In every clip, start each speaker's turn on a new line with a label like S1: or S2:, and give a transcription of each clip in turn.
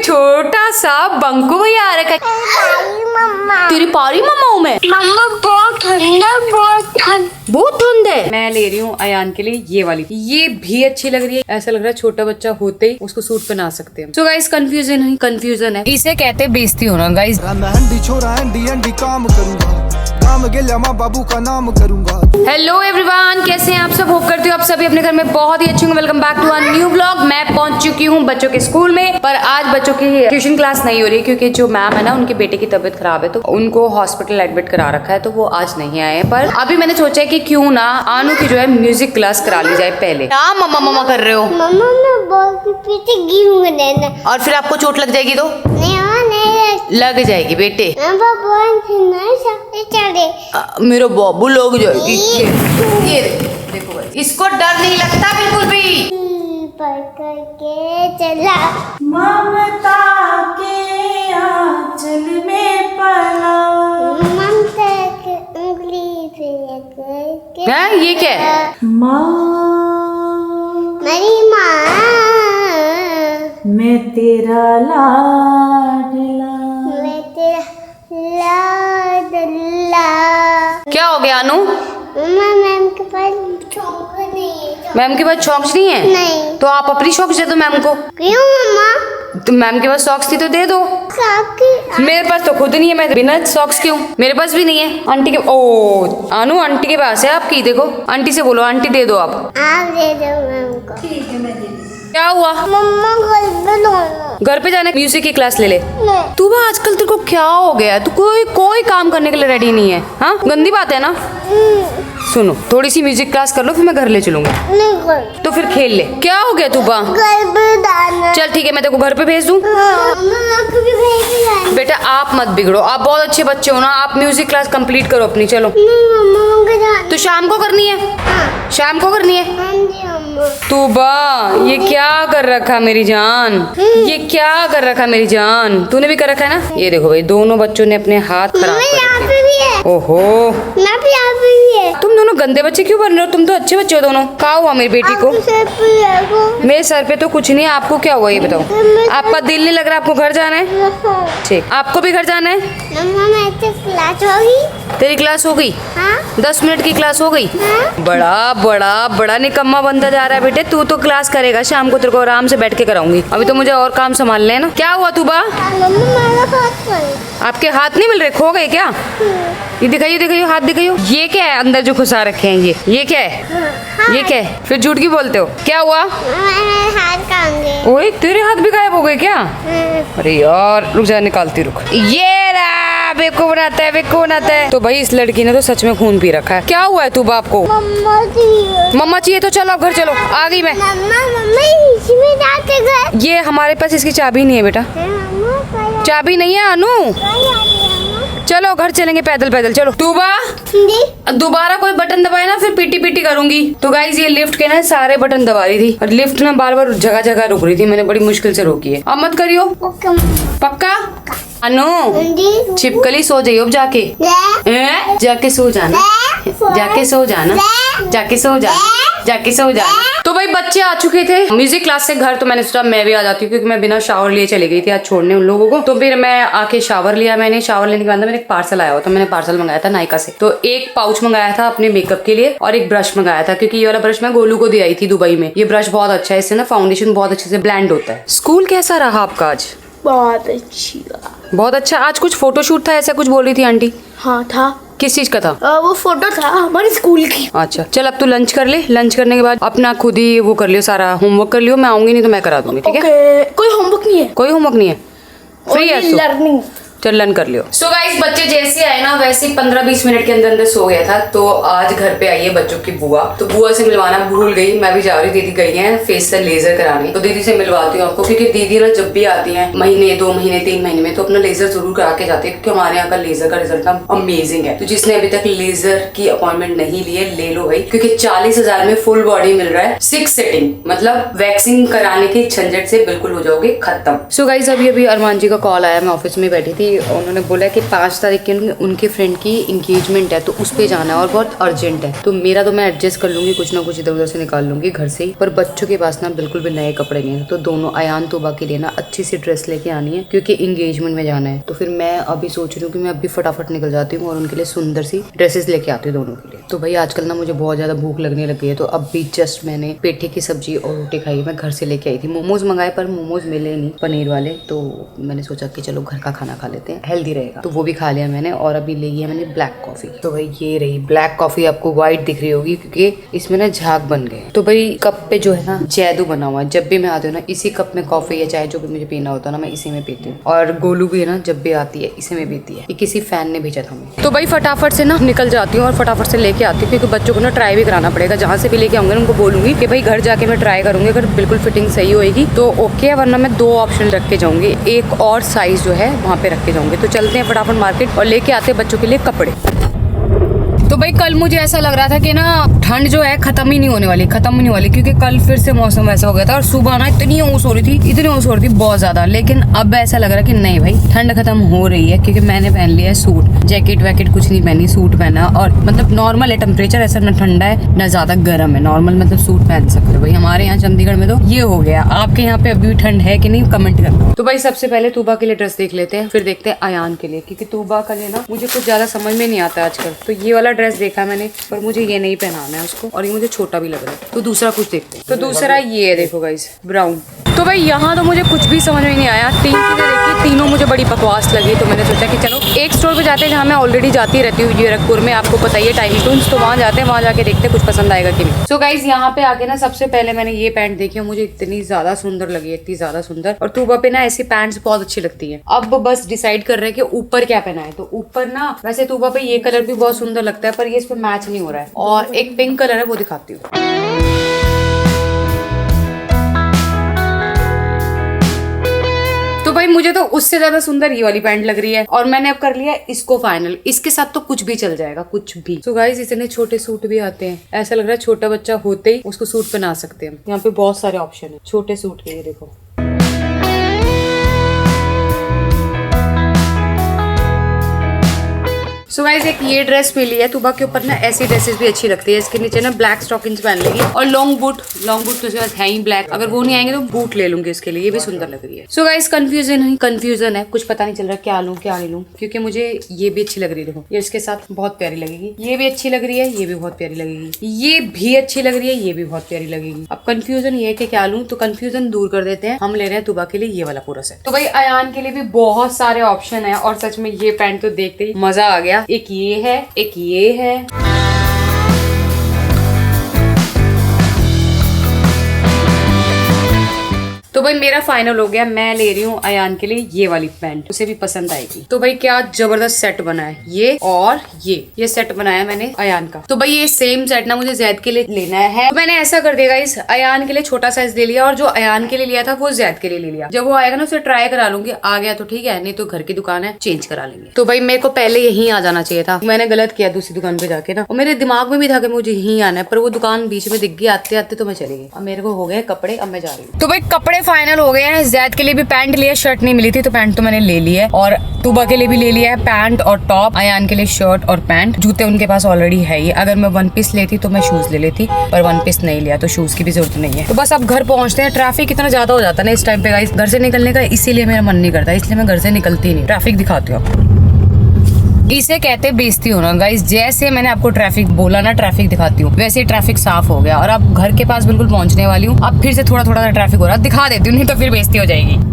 S1: छोटा सा बंकू भैया आ रखा है। तेरी पारी मम्मा हूँ मैं।
S2: मम्मा बहुत ठंडा,
S1: बहुत ठंड है। मैं ले रही हूँ अयान के लिए ये वाली, ये भी अच्छी लग रही है। ऐसा लग रहा है छोटा बच्चा होते ही उसको सूट पहना सकते हैं। सो गाइस कंफ्यूजन है, इसे कहते बेइज्जती होना गाइस।
S3: काम करूंगा, काम गेल्या माँ बाबू का नाम करूंगा।
S1: हेलो एवरीवन, कैसे हैं आप सब? होप करती हूँ आप सभी अपने घर में बहुत ही अच्छे होंगे। Welcome back to a new vlog. मैं पहुंच चुकी हूँ बच्चों के स्कूल में, पर आज बच्चों की ट्यूशन क्लास नहीं हो रही क्योंकि जो मैम है ना, उनके बेटे की तबीयत खराब है, तो उनको हॉस्पिटल एडमिट करा रखा है, तो वो आज नहीं आए हैं। पर अभी मैंने सोचा है कि क्यों ना आनू की जो है म्यूजिक क्लास करा ली जाए पहले। क्या मम्मा कर रहे हो?
S2: मम्मा मैं बॉल के पीछे गिरूंगा देना।
S1: और फिर आपको चोट लग जाएगी तो?
S2: नहीं
S1: लग जाएगी बेटे। मेरा बाबू लग जाएगी। ये देखो भाई, इसको डर नहीं लगता बिल्कुल भी।
S2: पकड़ के चला
S4: ममता के आंचल में पला।
S2: ममता के उंगली पे करके।
S1: है ये क्या है?
S4: माँ
S2: मेरी माँ,
S4: मैं तेरा लाडला।
S2: मैं तेरा लाडला।
S1: क्या हो गया अनु?
S2: मम्मा मैम के पास शौक नहीं है।
S1: मैम के पास शॉक्स नहीं है?
S2: नहीं।
S1: तो आप अपनी शॉक्स दे दो मैम को।
S2: क्यों मम्मा?
S1: तो मैम के पास सॉक्स थी तो दे दो।
S2: आपकी
S1: मेरे पास तो खुद नहीं है, मैं बिना सॉक्स क्यों? मेरे पास भी नहीं है। आंटी के ओ अनु आंटी के पास है आपकी। देखो आंटी से बोलो, आंटी दे दो आप
S2: दे दो मैम को।
S4: ठीक है, मैं दे दूँ।
S1: क्या हुआ?
S2: मम्मा घर पे दोनों।
S1: घर पे जाने म्यूजिक की क्लास ले ले।
S2: नहीं।
S1: तू बा आजकल तेरे को क्या हो गया? तू कोई काम करने के लिए रेडी नहीं है। हाँ गंदी बात है ना। सुनो, थोड़ी सी म्यूजिक क्लास कर लो, फिर मैं घर ले चलूंगा।
S2: नहीं घर।
S1: तो फिर खेल ले। क्या हो गया तू बा?
S2: घर पे दाना।
S1: चल ठीक है, मैं तेरे को घर पे भेज दूं।
S2: मम्मा को भी भेज दिया।
S1: बेटा आप मत बिगड़ो, आप बहुत अच्छे बच्चे हो ना। आप म्यूजिक क्लास कंप्लीट करो अपनी। चलो
S2: नहीं मम्मा को जाना।
S1: तो शाम को करनी है।
S2: हाँ।
S1: शाम को करनी है।
S2: हाँ जी मम्मा।
S1: तू बा ये क्या कर रखा मेरी जान? ये क्या कर रखा मेरी जान? तूने भी कर रखा है ना। ये देखो भाई, दोनों बच्चों ने अपने हाथ खराब
S2: मम्मा
S1: कर
S2: यहाँ
S1: रखे।
S2: पे भी है।
S1: ओहो,
S2: यहाँ पे भी है।
S1: तुम दोनों गंदे बच्चे क्यों बन रहे हो? तुम तो अच्छे बच्चे हो दोनों। क्या हुआ मेरी बेटी को?
S2: आपके सर पे है वो।
S1: मेरे सर पे तो कुछ नहीं है। आपको क्या हुआ ये बताओ? आपका दिल नहीं लग रहा? आपको घर जाना है? ठीक, आपको भी घर जाना है?
S2: मम्मा मैं तो क्लास होगी।
S1: तेरी क्लास हो गई?
S2: हाँ
S1: 10 मिनट की क्लास हो गई?
S2: हाँ।
S1: बड़ा निकम्मा बनता जा रहा है बेटे। तू तो क्लास करेगा, शाम को तेरे को आराम से बैठ के कराऊंगी। अभी तो मुझे और काम संभालने हैं ना। क्या हुआ तू बा?
S2: मम्मा मेरा हाथ पर।
S1: आपके हाथ नहीं मिल रहे? खो गए क्या? ये दिखाइयो हाथ दिखाइयो। ये क्या है अंदर जो घुसा रखे हैं? ये क्या है? ये क्या है? फिर झूठ क्यों बोलते हो? क्या हुआ?
S2: मेरे हाथ कांगे।
S1: ओए तेरे हाथ भी गायब हो गए क्या? अरे यार रुक जा, निकालती रुक। ये रहा, बेवकूफ बनाता है। तो भाई इस लड़की ने तो सच में खून पी रखा है। क्या हुआ है तू बाप को? मम्मा चाहिए तो चलो घर चलो। आ गई मैं।
S2: मम्मा इसमें जाते घर।
S1: ये हमारे पास इसकी चाबी नहीं है बेटा। चाबी नहीं है अनु। चलो घर चलेंगे पैदल चलो। तू बा दोबारा कोई बटन दबाए ना, फिर पीटी करूंगी। तो गाइज ये लिफ्ट के ना सारे बटन दबा रही थी और लिफ्ट ना बार जगह रुक रही थी। मैंने बड़ी मुश्किल से रोकी है। अब मत करियो। पक्का? अनु छिपकली सो जाइयो अब जाके। जाके सो जाना। जाके सो जाना। तो भाई बच्चे आ चुके थे म्यूजिक क्लास से घर, तो मैंने सोचा मैं भी आ जाती हूँ क्योंकि मैं बिना शावर लिए चली गई थी आज छोड़ने उन लोगों को। तो फिर मैं आके शावर लिया। मैंने शावर लेने के बाद मैंने एक पार्सल आया हुआ था। मैंने पार्सल मंगाया था नायका से। तो एक पाउच मंगाया था अपने मेकअप के लिए और एक ब्रश मंगाया था, क्योंकि ये वाला ब्रश मैं गोलू को दे आई थी दुबई में। ये ब्रश बहुत अच्छा है, इससे ना फाउंडेशन बहुत अच्छे से ब्लेंड होता है। स्कूल कैसा रहा आपका आज? बहुत अच्छा। आज कुछ फोटोशूट था ऐसा कुछ बोल रही थी आंटी।
S5: हाँ था।
S1: किस चीज का था?
S5: वो फोटो था हमारे स्कूल की।
S1: अच्छा चल, अब तू लंच कर ले। लंच करने के बाद अपना खुद ही वो कर लियो, सारा होमवर्क कर लियो। मैं आऊंगी नहीं तो मैं करा दूंगी, ठीक है?
S5: कोई होमवर्क नहीं है।
S1: कोई होमवर्क नहीं है, फ्री है तो
S5: लर्निंग।
S1: चल लर्न कर लियो। सो गाइस बच्चे जैसे आए ना वैसे 15-20 मिनट के अंदर सो गया था। तो आज घर पे आई है बच्चों की बुआ, तो बुआ से मिलवाना भूल गई। मैं भी जा रही, दीदी गई है फेशियल लेजर कराने। तो दीदी से मिलवाती हूँ आपको, क्योंकि दीदी ना जब भी आती है महीने 2 महीने 3 महीने में तो अपना लेजर जरूर करा के जाती है, क्योंकि हमारे यहाँ का लेजर का रिजल्ट अमेजिंग है। तो जिसने अभी तक लेजर की अपॉइंटमेंट नहीं ली है ले लो भाई, क्योंकि 40,000 में फुल बॉडी मिल रहा है। 6 सेटिंग मतलब वैक्सिंग कराने की झंझट से बिल्कुल हो जाओगे खत्म। सो गाइस अभी अरमान जी का कॉल आया, मैं ऑफिस में बैठी थी। उन्होंने बोला कि 5 तारीख के उनके फ्रेंड की इंगेजमेंट है, तो उस पर जाना है और बहुत अर्जेंट है। तो मेरा तो मैं एडजस्ट कर लूँगी, कुछ ना कुछ इधर उधर से निकाल लूँगी घर से ही। पर बच्चों के पास ना बिल्कुल भी नए कपड़े नहीं है, तो दोनों अयान तोबा के लिए ना अच्छी सी ड्रेस लेके आनी है, क्योंकि इंगेजमेंट में जाना है। तो फिर मैं अभी सोच रही हूँ कि मैं अभी फटाफट निकल जाती हूँ और उनके लिए सुंदर सी ड्रेसेस लेके आती हूँ दोनों के लिए। तो भाई आजकल ना मुझे बहुत ज़्यादा भूख लगने लग गई है, तो अब भी जस्ट मैंने पेठे की सब्जी और रोटी खाई। मैं घर से लेके आई थी, मोमोज मंगाए पर मोमोज मिले नहीं पनीर वाले, तो मैंने सोचा कि चलो घर का खाना खा लेते हैं, हेल्दी रहेगा। तो वो भी खा लिया मैंने। और अभी ली है मैंने ब्लैक कॉफी। तो भाई ये रही ब्लैक कॉफी, आपको व्हाइट दिख रही होगी क्योंकि इसमें ना झाग बन गए। तो भाई कप पे जो है ना जैदू बना हुआ है, जब भी मैं आती हूँ ना इसी कप में कॉफी या चाय जो भी मुझे पीना होता है ना मैं इसी में पीती हूँ। और गोलू भी है ना जब भी आती है इसी में पीती है, ये किसी फैन ने भेजा था मुझे। तो भाई फटाफट से ना निकल जाती हूँ और फटाफट से लेके आती हूँ, क्योंकि बच्चों को ना ट्राई भी कराना पड़ेगा। जहाँ से भी लेके आऊंगे उनको बोलूंगी कि भाई घर जाके मैं ट्राई करूंगी, अगर बिल्कुल फिटिंग सही होएगी तो ओके, वरना मैं 2 ऑप्शन रख के जाऊंगी, एक और साइज जो है वहाँ पे रख के जाऊंगी। तो चलते हैं फटाफट मार्केट और लेके आते हैं बच्चों के लिए कपड़े। तो भाई कल मुझे ऐसा लग रहा था कि ना ठंड जो है खत्म ही नहीं होने वाली, क्योंकि कल फिर से मौसम ऐसा हो गया था और सुबह ना इतनी ऊस हो रही थी बहुत ज्यादा। लेकिन अब ऐसा लग रहा है कि नहीं भाई ठंड खत्म हो रही है, क्योंकि मैंने पहन लिया है सूट, जैकेट वैकेट कुछ नहीं पहनी, सूट पहना। और मतलब नॉर्मल है टेम्परेचर, ऐसा ना ठंडा है ना ज्यादा गर्म है, नॉर्मल मतलब सूट पहन सकते हो। भाई हमारे यहाँ चंडीगढ़ में तो ये हो गया। आपके यहाँ पे अभी भी ठंड है कि नहीं कमेंट करना। तो भाई सबसे पहले तूबा के लिए ड्रेस देख लेते हैं, फिर देखते हैं अयान के लिए, क्योंकि तूबा का लिए ना मुझे कुछ ज्यादा समझ में नहीं आता आजकल। तो ये वाला ड्रेस देखा मैंने, पर मुझे ये नहीं पहनाना है उसको, और ये मुझे छोटा भी लग रहा है। तो दूसरा कुछ देखते हैं। तो दूसरा ये है, देखो गाइस ब्राउन। तो भाई यहाँ तो मुझे कुछ भी समझ में नहीं आया, 3 चीजें देखी, तीनों मुझे बड़ी बकवास लगी। तो मैंने सोचा कि चलो एक स्टोर पे जाते हैं जहाँ मैं ऑलरेडी जाती रहती हूँ, जीरकपुर में, आपको पता ही है टाइनी टून्स। तो वहाँ जाते हैं, वहाँ जाके देखते हैं कुछ पसंद आएगा कि नहीं। सो गाइस यहाँ पे आके ना सबसे पहले मैंने ये पैंट देखी और मुझे इतनी ज्यादा सुंदर लगी, इतनी ज्यादा सुंदर। और तूबा पे ना ऐसी पैंट्स बहुत अच्छी लगती है। अब बस डिसाइड कर रहे हैं कि ऊपर क्या पहना है। तो ऊपर ना वैसे तूबा पे ये कलर भी बहुत सुंदर लगता है, पर ये इस पे मैच नहीं हो रहा है। और एक पिंक कलर है, वो दिखाती हूँ। तो भाई मुझे तो उससे ज्यादा सुंदर ये वाली पैंट लग रही है, और मैंने अब कर लिया इसको फाइनल। इसके साथ तो कुछ भी चल जाएगा, कुछ भी। तो गाइस इतने छोटे सूट भी आते हैं, ऐसा लग रहा है छोटा बच्चा होते ही उसको सूट पहना सकते हैं। यहाँ पे बहुत सारे ऑप्शन है छोटे सूट के, ये देखो। सो गाइस एक ये ड्रेस मिली है तूबा के ऊपर ना, ऐसी ड्रेसेस भी अच्छी लगती है। इसके नीचे ना ब्लैक स्टॉकिंग्स पहन लेगी और लॉन्ग बूट तो उसके पास है ही ब्लैक, अगर वो नहीं आएंगे तो बूट ले लूंगी इसके लिए, ये भी सुंदर लग रही है। सो गाइस कंफ्यूजन है, कुछ पता नहीं चल रहा क्या लूं क्या नहीं लूं, क्योंकि मुझे ये भी अच्छी लग रही है, देखो ये इसके साथ बहुत प्यारी लगेगी, ये भी अच्छी लग रही है, ये भी बहुत प्यारी लगेगी, ये भी अच्छी लग रही है, ये भी बहुत प्यारी लगेगी। अब कंफ्यूजन ये है कि क्या लूं, तो कंफ्यूजन दूर कर देते हैं, हम ले रहे हैं तूबा के लिए ये वाला पूरा सेट। तो भाई अयान के लिए भी बहुत सारे ऑप्शन है, और सच में ये पैंट तो देखते ही मजा आ गया। एक ये है, एक ये है, तो भाई मेरा फाइनल हो गया। मैं ले रही हूँ अयान के लिए ये वाली पैंट, उसे भी पसंद आएगी। तो भाई क्या जबरदस्त सेट बना है, ये और ये सेट बनाया मैंने अयान का। तो भाई ये सेम सेट ना मुझे जैद के लिए लेना है। तो मैंने ऐसा कर दिया इस अयान के लिए छोटा साइज ले लिया, और जो अयान के लिए लिया था वो जैद के लिए ले लिया। जब वो आएगा ना उसे ट्राई करा लूंगी, आ गया तो ठीक है, नहीं तो घर की दुकान है चेंज करा लेंगे। तो भाई मेरे को पहले यहीं आ जाना चाहिए था, मैंने गलत किया दूसरी दुकान पे जाके ना, और मेरे दिमाग में भी था कि मुझे यहीं आना है, पर वो दुकान बीच में दिख गई आते आते, तो मैं चली गई। अब मेरे को हो गए कपड़े, अब मैं जा रही हूँ। तो भाई कपड़े फाइनल हो गए हैं। जैद के लिए भी पैंट लिया, शर्ट नहीं मिली थी तो पैंट तो मैंने ले ली है, और तूबा के लिए भी ले लिया है पैंट और टॉप, अयान के लिए शर्ट और पैंट। जूते उनके पास ऑलरेडी है ही, अगर मैं 1 पीस लेती तो मैं शूज ले लेती, पर 1 पीस नहीं लिया तो शूज की भी जरूरत नहीं है। तो बस अब घर पहुंचते हैं। ट्रैफिक इतना ज्यादा हो जाता है ना इस टाइम पे गाइस, घर से निकलने का इसीलिए मेरा मन नहीं करता, इसलिए मैं घर से निकलती नहीं। ट्रैफिक दिखाती हूँ आपको, इसे कहते बेइज्जती होना गाइस। जैसे मैंने आपको ट्रैफिक बोला ना, ट्रैफिक दिखाती हूँ, वैसे ट्रैफिक साफ हो गया, और अब घर के पास बिल्कुल पहुंचने वाली हूँ। अब फिर से थोड़ा थोड़ा ट्रैफिक हो रहा है, दिखा देती हूँ, नहीं तो फिर बेइज्जती हो जाएगी।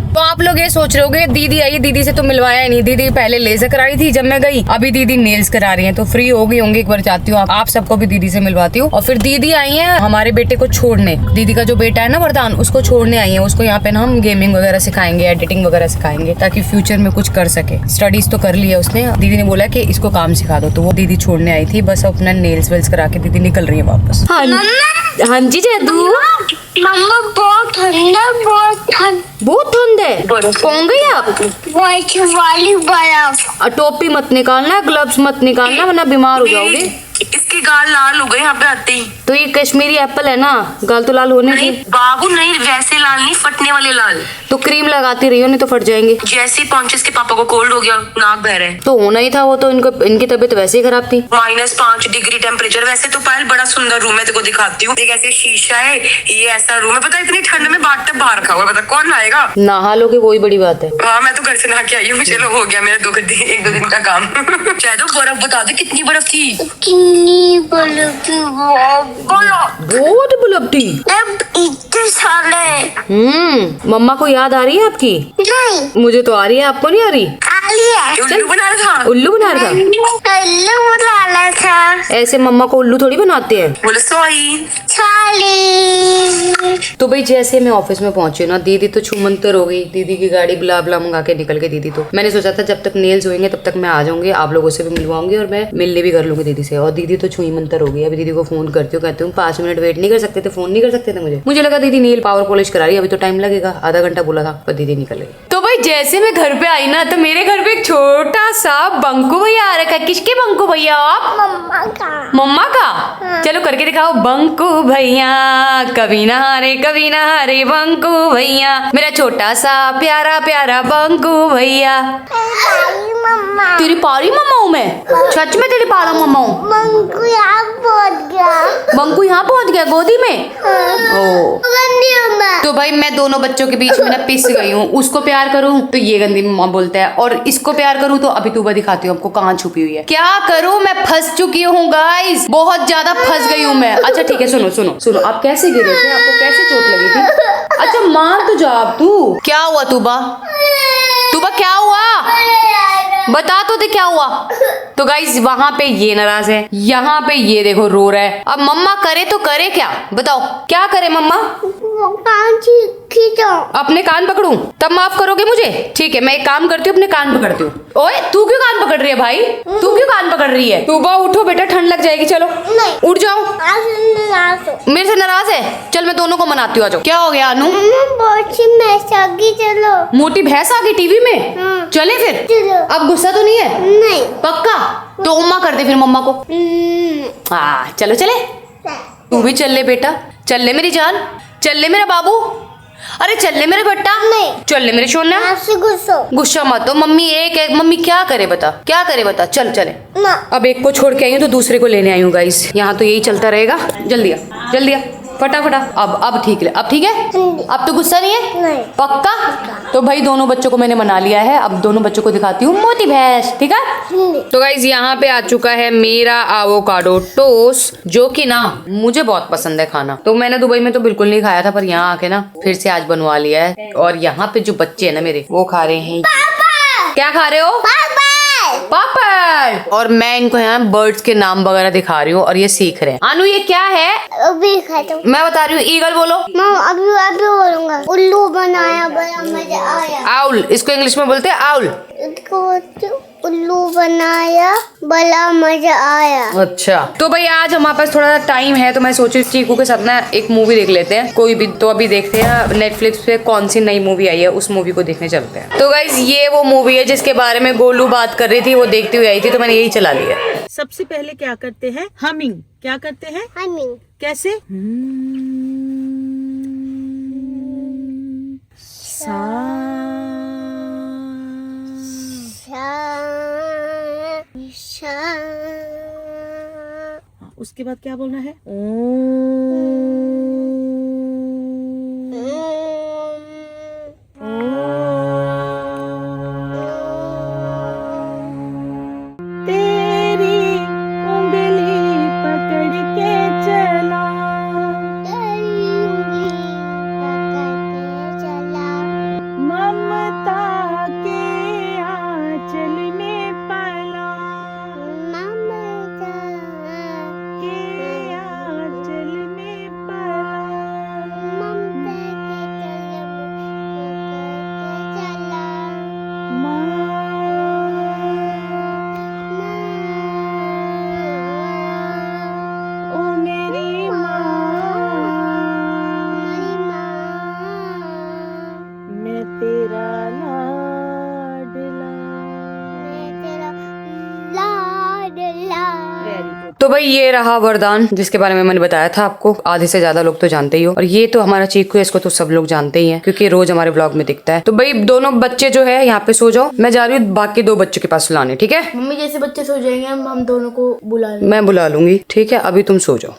S1: तो आप लोग ये सोच रहे होगे दीदी आई, दीदी से तो मिलवाया ही नहीं। दीदी पहले लेजर कराई थी जब मैं गई, अभी दीदी नेल्स करा रही हैं, तो फ्री हो गई होंगी। एक बार जाती हूँ, आप सबको भी दीदी से मिलवाती हूँ। और फिर दीदी आई है हमारे बेटे को छोड़ने, दीदी का जो बेटा है ना वरदान, उसको छोड़ने आई है। उसको यहाँ पे ना हम गेमिंग वगैरह सिखाएंगे, एडिटिंग वगैरह सिखाएंगे, ताकि फ्यूचर में कुछ कर सके। स्टडीज तो कर ली है उसने, दीदी ने बोला कि इसको काम सिखा दो, तो वो दीदी छोड़ने आई थी। बस अपना नेल्स वेल्स करा के दीदी निकल रही है वापस। हाँ जी जैदू,
S2: मम्मा बहुत ठंडा,
S5: बहुत ठंड है। कौन गई आप?
S2: व्हाइट वाली बर्फ।
S5: टोपी मत निकालना, ग्लव्स मत निकालना, वरना बीमार हो जाओगे।
S6: इसके गाल लाल हो गए यहाँ पे आते ही।
S5: तो ये कश्मीरी एप्पल है ना, गाल तो लाल होने
S6: नहीं
S5: की।
S6: बाबू नहीं, वैसे लाल नहीं, फटने वाले लाल।
S5: तो क्रीम लगाती रही हो, नहीं तो फट जाएंगे।
S6: जैसे ही पहुंचे इसके पापा को कोल्ड हो गया, नाक बह रहे।
S5: तो होना ही था, वो तो इनको, इनकी तबीयत वैसे ही खराब थी।
S6: -5 डिग्री टेम्परेचर। वैसे तो पायल बड़ा सुंदर रूम है, तेरे को दिखाती हूँ। एक ऐसे शीशा है, ये ऐसा रूम है। पता है इतनी ठंड में बाथटब बाहर रखा हुआ है, पता कौन आएगा।
S5: नहा लोगे वही बड़ी बात है।
S6: हाँ मैं तो घर से नहा के आई हूँ, चलो हो गया मेरा 1-2 दिन का काम। शायद बर्फ बता दे कितनी बर्फ थी।
S2: कितनी बड़ी थी वो?
S5: बहुत बुलब्धी।
S2: अब इतने साले
S5: मम्मा को याद आ रही है आपकी?
S2: नहीं
S5: मुझे तो आ रही है, आपको नहीं आ रही?
S6: उल्लू बना रहा था।
S5: उल्लू बना रहा था?
S2: उल्लू बनाना था।
S5: ऐसे मम्मा को उल्लू थोड़ी बनाते हैं।
S6: बोले सॉरी।
S5: तो भाई जैसे मैं ऑफिस में पहुंची ना, दीदी तो छूमंतर हो गई। दीदी की गाड़ी बुला बुला मंगा के निकल गई दीदी। तो मैंने सोचा था जब तक नेल्स होंगे तब तक मैं आ जाऊंगी, आप लोगों से भी मिलवाऊंगी और मैं मिलने भी कर लूंगी दीदी से। और दीदी तो छुई मंतर हो गई। अभी दीदी को फोन करती हूँ, कहती हूँ 5 मिनट वेट नहीं कर सकते थे, फोन नहीं कर सकते थे। मुझे लगा दीदी नेल पावर पॉलिश करा रही है, अभी तो टाइम लगेगा, आधा घंटा बोला था, पर दीदी निकल गई। तो भाई जैसे मैं घर पे आई ना, तो मेरे घर पे एक छोटा सा बंकू भैया आ रखा है। किसके बंकू भैया आप?
S2: मम्मा का।
S5: मम्मा का? चलो करके दिखाओ। बंकू भैया कभी ना हारे बंकू भैया, मेरा छोटा सा प्यारा प्यारा बंकू भैया।
S2: मम्मा
S5: तेरी पारी मम्मा हूँ मैं? सच में तेरी पारा मम्मा हूँ?
S2: मंकू यहाँ पहुँच गया।
S5: बंकू यहाँ पहुँच गया गोदी में? ओ
S2: गंदी मम्मा।
S5: तो भाई मैं दोनों बच्चों के बीच में ना पिस गई हूँ। उसको प्यार करूँ तो ये गंदी मम्मा बोलता है, और इसको प्यार करूँ तो अभी तूबा दिखाती हूँ आपको कहाँ छुपी हुई है। क्या करूँ, मैं फंस चुकी हूँ गाइस, बहुत ज्यादा फंस गई हूँ मैं। अच्छा ठीक है, सुनो सुनो सुनो, आप कैसे गिरे थे, आपको कैसे चोट लगी थी? अच्छा मान तो जा अब तू। क्या हुआ तूबा? तूबा क्या हुआ? बता तो दे क्या हुआ। तो गाइस वहां पे ये नाराज है, यहाँ पे ये देखो रो रहा है। अब मम्मा करे तो करे क्या, बताओ क्या करे मम्मा?
S2: वो कान खींचो।
S5: अपने कान पकड़ूं तब माफ करोगे मुझे? ठीक है मैं एक काम करती हूँ, अपने कान पकड़ती हूँ। ओए तू क्यों कान पकड़ रही है भाई? तू क्यों कान पकड़ रही है? तूबा उठो बेटा, ठंड लग जाएगी। चलो
S2: नहीं।
S5: उठ जाओ। मेरे से नाराज है? चल मैं दोनों को मनाती हूँ, आ जाओ। क्या हो गया अनु?
S2: चलो।
S5: मोटी भैंस आ गई टीवी में? चले फिर?
S2: चलो।
S5: अब गुस्सा तो नहीं है?
S2: नहीं।
S5: पक्का? तो उम्मा कर दे फिर मम्मा को। हाँ चलो चले। तू भी चल ले बेटा, चल ले मेरी जान, चल ले मेरा बाबू, अरे चल ले मेरे बेटा।
S2: नहीं।
S5: चल ले मेरे सोना।
S2: आपसे
S5: गुस्सा मत हो, मम्मी एक मम्मी क्या करे बता, क्या करे बता। चल चले।
S2: ना।
S5: अब एक को छोड़ के आई हूँ तो दूसरे को लेने आई हूँ गाइस। यहाँ तो यही चलता रहेगा। जल्दी आ जल्दी आ फटाफटा। अब ठीक है, अब ठीक है, अब तो गुस्सा नहीं है?
S2: नहीं।
S5: पक्का? तो भाई दोनों बच्चों को मैंने मना लिया है, अब दोनों बच्चों को दिखाती हूँ मोटी भैंस, ठीक है? तो गाइस यहाँ पे आ चुका है मेरा एवोकाडो टोस्ट, जो कि ना मुझे बहुत पसंद है खाना। तो मैंने दुबई में तो बिल्कुल नहीं खाया था, पर यहाँ आके ना फिर से आज बनवा लिया है। और यहाँ पे जो बच्चे है ना मेरे, वो खा रहे हैं। क्या खा रहे हो? पापड़। और मैं इनको यहाँ बर्ड्स के नाम वगैरह दिखा रही हूँ और ये सीख रहे हैं। अनु ये क्या है?
S2: अभी खाता हूँ।
S5: मैं बता रही हूँ, ईगल बोलो।
S2: अभी बोलूंगा। उल्लू बनाया, बड़ा मजा आया।
S5: आउल, इसको इंग्लिश में बोलते हैं आउल।
S2: उल्लू बनाया, बड़ा मजा आया।
S5: अच्छा तो भाई आज हमारे पास थोड़ा टाइम है, तो मैं सोची चीकू के साथ ना एक मूवी देख लेते हैं कोई भी। तो अभी देखते हैं नेटफ्लिक्स पे कौन सी नई मूवी आई है, उस मूवी को देखने चलते हैं। तो गाइज ये वो मूवी है जिसके बारे में गोलू बात कर रही थी, वो देखती हुई आई थी, तो मैंने यही चला लिया।
S4: सबसे पहले क्या करते हैं? हमिंग। क्या करते हैं?
S2: हमिंग।
S4: कैसे? उसके बाद क्या बोलना है? तेरी उंगली पकड़ के चला, ममता के आंचल में पला, के आंचल
S1: तो भाई ये रहा वरदान जिसके बारे में मैंने बताया था आपको, आधे से ज्यादा लोग तो जानते ही हो। और ये तो हमारा चीकू है, इसको तो सब लोग जानते ही हैं क्योंकि रोज हमारे ब्लॉग में दिखता है। तो भाई दोनों बच्चे जो है यहाँ पे सो जाओ, मैं जा रही हूँ बाकी 2 बच्चों के पास सुलाने, ठीक है?
S2: मम्मी जैसे बच्चे सो जाएंगे हम दोनों को बुला लेंगे।
S1: मैं बुला लूंगी, ठीक है? अभी तुम सो जाओ।